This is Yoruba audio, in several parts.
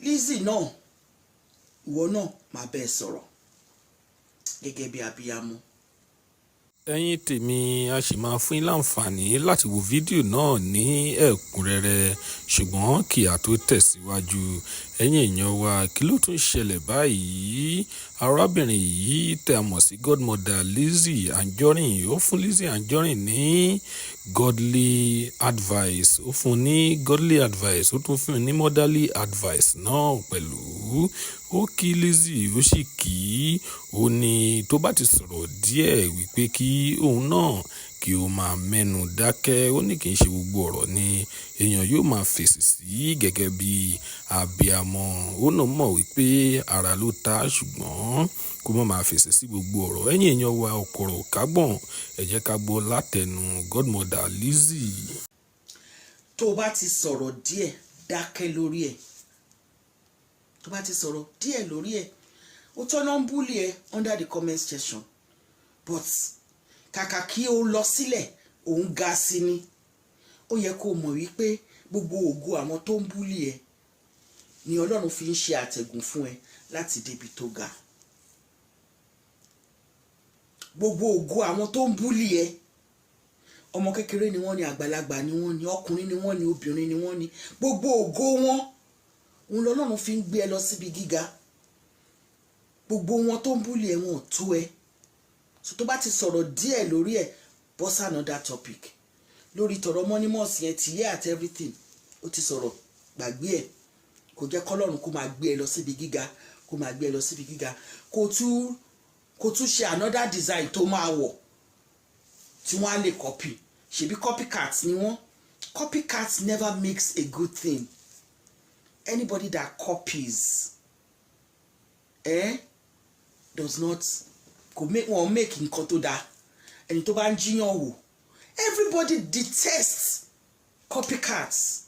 Lizzy náà ìwọ náà máa bẹ́ẹ̀ sọ̀rọ̀ gẹ́gẹ́ bí abiyamọ. ẹ̀yin tèmi a sì máa fún yín láǹfààní láti wo fídíò náà ní ẹ̀kúnrẹ́rẹ́ ṣùgbọ́n kí a tó tẹ̀síwájú ẹ̀yin èèyàn wa kí ló tún ṣẹlẹ̀ báyìí. arábìnrin yìí tẹ́ a mọ̀ sí godmother Lizzy Anjorin ó fún Lizzy Anjorin ní godly advice, ó fún ní godly advice, ó tún fún ní motherly advice náà pẹ̀lú. ó kí Lizzy ó sì kí ó ní tó bá ti sọ̀rọ̀ díẹ̀ wípé kí òun náà kí ó máa mẹ́nu dákẹ́. ó ní kì í ṣe gbogbo ọ̀rọ̀ ni èèyàn yóò máa fèsì sí gẹ́gẹ́ bí abiyamọ. ó náà mọ̀ wípé ara ló ta ṣùgbọ́n kó má máa fèsì sí gbogbo ọ̀rọ̀. ẹ̀yin èèyàn wa ọ̀pọ̀rọ̀ kágbọ̀n ẹ jẹ́ ká gbọ́ látẹnu godmother Lizzy. tó o bá ti sọ̀rọ̀ díẹ̀ dákẹ́ lórí ẹ̀, tó bá ti sọ̀rọ̀ díẹ̀ lórí ẹ̀ ó tọ́nà ń búlì ẹ under the comment section but kàkà kí o lọ sílẹ̀ òun ga sí ni. ó yẹ kó mọ̀ wípé gbogbo ògo àwọn tó ń búlì ẹ ni Ọlọ́run fi ń ṣe àtẹ̀gùn fún ẹ láti débi tó ga. gbogbo ògo àwọn tó ń búlì ẹ ọmọ kékeré ni wọ́n ní, àgbàlagbà ni wọ́n ní, ọkùnrin ni wọ́n ní, obìnrin ni wọ́n ní, gbogbo ògo wọn òun lọ́lọ́run fi ń gbé ẹ lọ síbi gíga. gbogbo wọn tó ń búlì ẹ wọn ò tó ẹ. so tó bá ti sọ̀rọ̀ díẹ̀ lórí ẹ̀ boss another topic lórí tọ̀rọ̀ mọ́nímọ́ọ̀sì yẹn tìyẹ́ àti everything ó ti sọ̀rọ̀ gbàgbé ẹ̀. kò jẹ́ kọ́lọ́run kó máa gbé ẹ lọ síbi gíga, kó máa gbé ẹ lọ síbi gíga, kó tún ṣe another design tó máa wọ̀ tí wọ́n á lè copy. ṣebí copycat ni wọ́n. Copycat never makes a good thing. Anybody that copies does not make nǹkan tó dáa. ẹni tó bá ń jiyàn wò, everybody detests copycats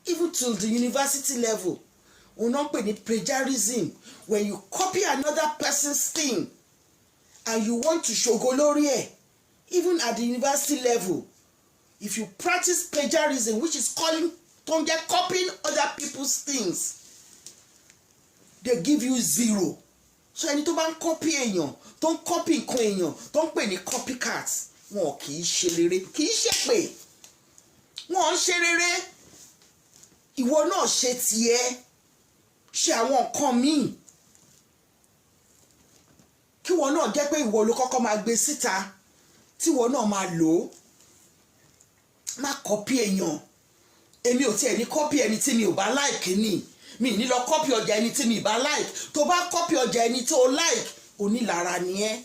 even to the university level. òun náà pè ní plagiarism, when you copy another person's thing and you want to ṣògo lórí ẹ̀. Even at the university level, if you practice plagiarism, which is copying other people's things, they give you 0. So ẹni tó bá ń copy èèyàn, tó ń copy nǹkan èèyàn, tó ń pè ní copycat, wọn kì í ṣe rere, kì í ṣe pé wọn ń ṣe rere. ìwọ náà ṣe tiẹ̀, ṣe àwọn nǹkan míì kí wọn náà jẹ́ pé ìwọ ló kọ́kọ́ máa gbé síta tí wọn náà máa lò ó. má copy èèyàn. èmi ò tiẹ̀ ní copy ẹni tí mi ò bá like ni. mi ní lọ copy ọjà ẹni tí mi bá like. tó bá copy ọjà ẹni tó like onílara ni ẹ́.